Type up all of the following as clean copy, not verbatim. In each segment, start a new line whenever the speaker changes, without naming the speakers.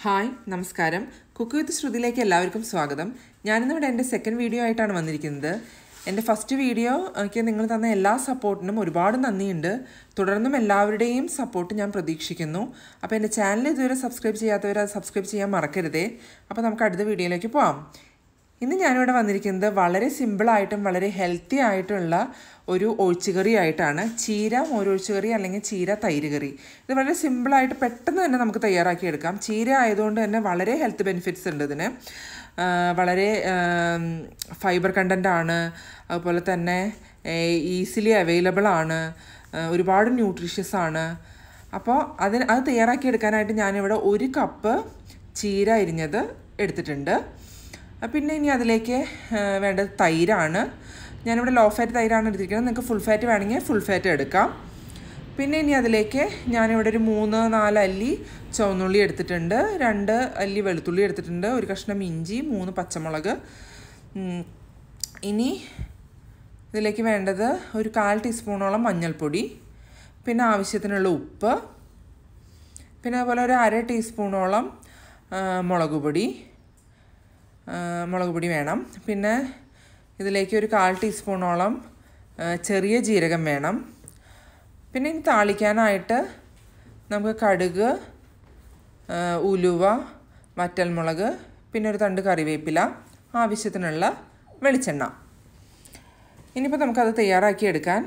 Hi നമസ്കാരം cook with ശ്രുതിയിലേക്ക് എല്ലാവർക്കും സ്വാഗതം. ഞാനിന്നിവിടെ എൻ്റെ സെക്കൻഡ് വീഡിയോ ആയിട്ടാണ് വന്നിരിക്കുന്നത്. എൻ്റെ ഫസ്റ്റ് വീഡിയോയ്ക്ക് നിങ്ങൾ തന്ന എല്ലാ സപ്പോർട്ടിനും ഒരുപാട് നന്ദിയുണ്ട്. തുടർന്നും എല്ലാവരുടെയും സപ്പോർട്ട് ഞാൻ പ്രതീക്ഷിക്കുന്നു. അപ്പോൾ എൻ്റെ ചാനൽ ഇതുവരെ സബ്സ്ക്രൈബ് ചെയ്യാത്തവർ അത് സബ്സ്ക്രൈബ് ചെയ്യാൻ മറക്കരുതേ. അപ്പോൾ നമുക്ക് അടുത്ത വീഡിയോയിലേക്ക് പോകാം. ഇന്ന് ഞാനിവിടെ വന്നിരിക്കുന്നത് വളരെ സിമ്പിളായിട്ടും വളരെ ഹെൽത്തി ആയിട്ടുള്ള ഒരു ഒഴിച്ചുകറി ആയിട്ടാണ്. ചീര മോരൊഴിച്ചുകറി അല്ലെങ്കിൽ ചീര തൈര് കറി. ഇത് വളരെ സിമ്പിളായിട്ട് പെട്ടെന്ന് തന്നെ നമുക്ക് തയ്യാറാക്കിയെടുക്കാം. ചീര ആയതുകൊണ്ട് തന്നെ വളരെ ഹെൽത്ത് ബെനിഫിറ്റ്സ് ഉണ്ട് ഇതിന്. വളരെ ഫൈബർ കണ്ടൻ്റ് ആണ്, അതുപോലെ തന്നെ ഈസിലി അവൈലബിൾ ആണ്, ഒരുപാട് ന്യൂട്രീഷ്യസ് ആണ്. അപ്പോൾ അത് തയ്യാറാക്കിയെടുക്കാനായിട്ട് ഞാനിവിടെ 1 കപ്പ് ചീര അരിഞ്ഞത് എടുത്തിട്ടുണ്ട്. പിന്നെ ഇനി അതിലേക്ക് വേണ്ടത് തൈരാണ്. ഞാനിവിടെ ലോ ഫാറ്റ് തൈരാണ് എടുത്തിരിക്കുന്നത്. നിങ്ങൾക്ക് ഫുൾ ഫാറ്റ് വേണമെങ്കിൽ ഫുൾ ഫാറ്റ് എടുക്കാം. പിന്നെ ഇനി അതിലേക്ക് ഞാനിവിടെ ഒരു 3-4 അല്ലി ചുവന്നുള്ളി എടുത്തിട്ടുണ്ട്, 2 അല്ലി വെളുത്തുള്ളി എടുത്തിട്ടുണ്ട്, 1 കഷ്ണം ഇഞ്ചി, 3 പച്ചമുളക്. ഇനി ഇതിലേക്ക് വേണ്ടത് ഒരു 1/4 ടീസ്പൂണോളം മഞ്ഞൾപ്പൊടി, പിന്നെ ആവശ്യത്തിനുള്ള ഉപ്പ്, പിന്നെ അതുപോലെ ഒരു 1/2 ടീസ്പൂണോളം മുളക് പൊടി വേണം. പിന്നെ ഇതിലേക്ക് ഒരു 1/4 ടീസ്പൂണോളം ചെറിയ ജീരകം വേണം. പിന്നെ ഇനി താളിക്കാനായിട്ട് നമുക്ക് കടുക്, ഉലുവ, വറ്റൽമുളക്, പിന്നെ ഒരു തണ്ട് കറിവേപ്പില, ആവശ്യത്തിനുള്ള വെളിച്ചെണ്ണ. ഇനിയിപ്പോൾ നമുക്കത് തയ്യാറാക്കിയെടുക്കാൻ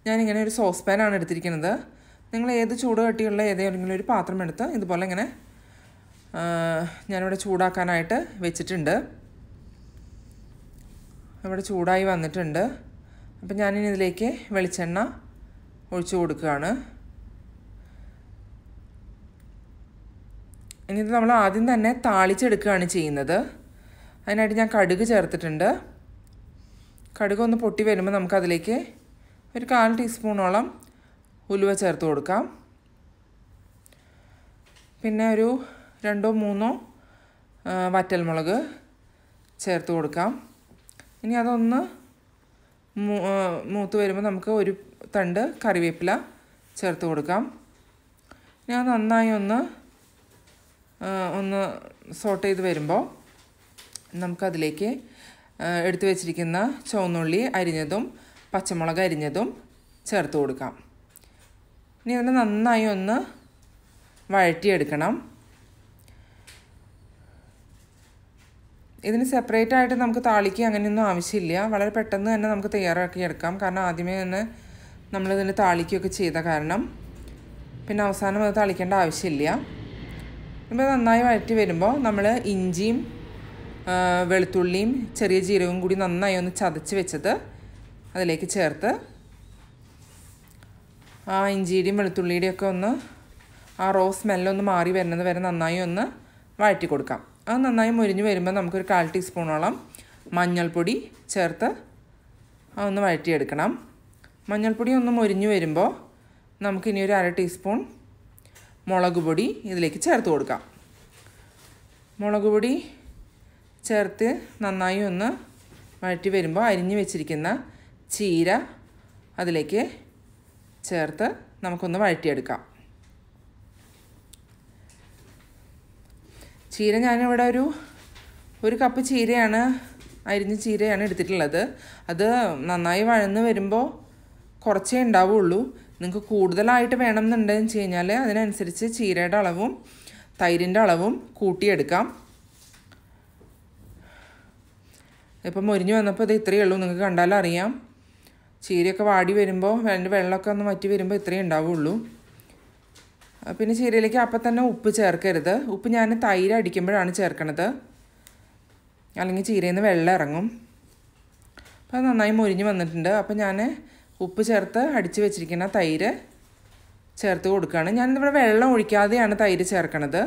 ഞാനിങ്ങനെ ഒരു സോസ് പാനാണ് എടുത്തിരിക്കുന്നത്. നിങ്ങൾ ഏത് ചൂട് കട്ടിയുള്ള ഏതെങ്കിലും ഒരു പാത്രം എടുത്ത് ഇതുപോലെ ഇങ്ങനെ ഞാനിവിടെ ചൂടാക്കാനായിട്ട് വെച്ചിട്ടുണ്ട്. ഇവിടെ ചൂടായി വന്നിട്ടുണ്ട്. അപ്പം ഞാനിനി ഇതിലേക്ക് വെളിച്ചെണ്ണ ഒഴിച്ചു കൊടുക്കുകയാണ്. ഇനി ഇത് നമ്മൾ ആദ്യം തന്നെ താളിച്ചെടുക്കുകയാണ് ചെയ്യുന്നത്. അതിനായിട്ട് ഞാൻ കടുക് ചേർത്തിട്ടുണ്ട്. കടുക് ഒന്ന് പൊട്ടി വരുമ്പോൾ നമുക്കതിലേക്ക് ഒരു 1/4 ടീസ്പൂണോളം ഉലുവ ചേർത്ത് കൊടുക്കാം. പിന്നെ ഒരു 2-3 വറ്റൽമുളക് ചേർത്ത് കൊടുക്കാം. ഇനി അതൊന്ന് മൂത്ത് വരുമ്പോൾ നമുക്ക് ഒരു തണ്ട് കറിവേപ്പില ചേർത്ത് കൊടുക്കാം. ഇനി അത് നന്നായി ഒന്ന് സോട്ട് ചെയ്ത് വരുമ്പോൾ നമുക്കതിലേക്ക് എടുത്തു വെച്ചിരിക്കുന്ന ചുവന്നുള്ളി അരിഞ്ഞതും പച്ചമുളക് അരിഞ്ഞതും ചേർത്ത് കൊടുക്കാം. ഇനി അതിനെ നന്നായി ഒന്ന് വഴറ്റിയെടുക്കണം. ഇതിന് സെപ്പറേറ്റ് ആയിട്ട് നമുക്ക് താളിക്കുക അങ്ങനെയൊന്നും ആവശ്യമില്ല. വളരെ പെട്ടെന്ന് തന്നെ നമുക്ക് തയ്യാറാക്കിയെടുക്കാം. കാരണം ആദ്യമേ തന്നെ നമ്മളിതിന് താളിക്കുകയൊക്കെ ചെയ്ത കാരണം പിന്നെ അവസാനം അത് താളിക്കേണ്ട ആവശ്യമില്ല. ഇപ്പോൾ നന്നായി വഴറ്റി വരുമ്പോൾ നമ്മൾ ഇഞ്ചിയും വെളുത്തുള്ളിയും ചെറിയ ജീരകവും കൂടി നന്നായി ഒന്ന് ചതച്ച് വെച്ചത് അതിലേക്ക് ചേർത്ത് ആ ഇഞ്ചിയുടെയും വെളുത്തുള്ളിയുടെയൊക്കെ ഒന്ന് ആ റോ സ്മെല്ലൊന്ന് മാറി വരുന്നത് വരെ നന്നായി ഒന്ന് വഴറ്റി കൊടുക്കാം. അത് നന്നായി മുരിഞ്ഞ് വരുമ്പോൾ നമുക്കൊരു 1/4 ടീസ്പൂണോളം മഞ്ഞൾപ്പൊടി ചേർത്ത് അതൊന്ന് വഴറ്റിയെടുക്കണം. മഞ്ഞൾപ്പൊടി ഒന്ന് മുരിഞ്ഞ് വരുമ്പോൾ നമുക്കിനി ഒരു 1/2 ടീസ്പൂൺ മുളക് പൊടി ഇതിലേക്ക് ചേർത്ത് കൊടുക്കാം. മുളക് പൊടി ചേർത്ത് നന്നായി ഒന്ന് വഴറ്റി വരുമ്പോൾ അരിഞ്ഞ് വെച്ചിരിക്കുന്ന ചീര അതിലേക്ക് ചേർത്ത് നമുക്കൊന്ന് വഴറ്റിയെടുക്കാം. ചീര ഞാനിവിടെ ഒരു കപ്പ് ചീരയാണ്, അരിഞ്ഞ ചീരയാണ് എടുത്തിട്ടുള്ളത്. അത് നന്നായി വഴന്ന് വരുമ്പോൾ കുറച്ചേ ഉണ്ടാവുള്ളൂ. നിങ്ങൾക്ക് കൂടുതലായിട്ട് വേണമെന്നുണ്ടെന്ന് വെച്ച് കഴിഞ്ഞാൽ അതിനനുസരിച്ച് ചീരയുടെ അളവും തൈരിൻ്റെ അളവും കൂട്ടിയെടുക്കാം. ഇപ്പം മൊരിഞ്ഞ് വന്നപ്പോൾ ഇത് ഇത്രയേ ഉള്ളൂ. നിങ്ങൾക്ക് കണ്ടാലും അറിയാം. ചീരയൊക്കെ വാടി വരുമ്പോൾ വെള്ളമൊക്കെ ഒന്ന് വറ്റി വരുമ്പോൾ ഇത്രയേ ഉണ്ടാവുള്ളൂ. പിന്നെ ചീരയിലേക്ക് അപ്പം തന്നെ ഉപ്പ് ചേർക്കരുത്. ഉപ്പ് ഞാൻ തൈര് അടിക്കുമ്പോഴാണ് ചേർക്കണത്, അല്ലെങ്കിൽ ചീരയിൽ നിന്ന് വെള്ളം ഇറങ്ങും. അപ്പോൾ അത് നന്നായി മൊരിഞ്ഞ് വന്നിട്ടുണ്ട്. അപ്പോൾ ഞാൻ ഉപ്പ് ചേർത്ത് അടിച്ച് വെച്ചിരിക്കുന്ന തൈര് ചേർത്ത് കൊടുക്കുകയാണ്. ഞാനിവിടെ വെള്ളം ഒഴിക്കാതെയാണ് തൈര് ചേർക്കണത്.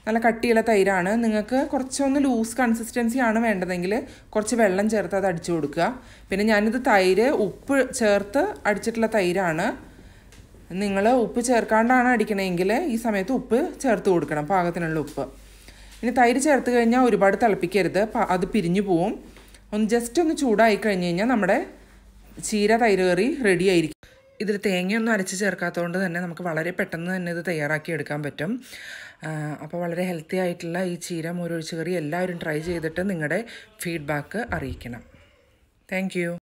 നല്ല കട്ടിയുള്ള തൈരാണ്. നിങ്ങൾക്ക് കുറച്ചൊന്ന് ലൂസ് കൺസിസ്റ്റൻസി ആണ് വേണ്ടതെങ്കിൽ കുറച്ച് വെള്ളം ചേർത്ത് അത് അടിച്ചു കൊടുക്കുക. പിന്നെ ഞാനിത് ഉപ്പ് ചേർത്ത് അടിച്ചിട്ടുള്ള തൈരാണ്. നിങ്ങൾ ഉപ്പ് ചേർക്കാണ്ടാണ് അടിക്കണമെങ്കിൽ ഈ സമയത്ത് ഉപ്പ് ചേർത്ത് കൊടുക്കണം, പാകത്തിനുള്ള ഉപ്പ്. ഇനി തൈര് ചേർത്ത് കഴിഞ്ഞാൽ ഒരുപാട് തിളപ്പിക്കരുത്, അത് പിരിഞ്ഞു പോവും. ജസ്റ്റ് ഒന്ന് ചൂടായി കഴിഞ്ഞ് കഴിഞ്ഞാൽ നമ്മുടെ ചീര തൈര് കറി റെഡി ആയിരിക്കും. ഇതിൽ തേങ്ങയൊന്നും അരച്ച് ചേർക്കാത്തതുകൊണ്ട് തന്നെ നമുക്ക് വളരെ പെട്ടെന്ന് തന്നെ ഇത് തയ്യാറാക്കി എടുക്കാൻ പറ്റും. അപ്പോൾ വളരെ ഹെൽത്തി ആയിട്ടുള്ള ഈ ചീര മോരൊഴിച്ച് കറി എല്ലാവരും ട്രൈ ചെയ്തിട്ട് നിങ്ങളുടെ ഫീഡ്ബാക്ക് അറിയിക്കണം. താങ്ക്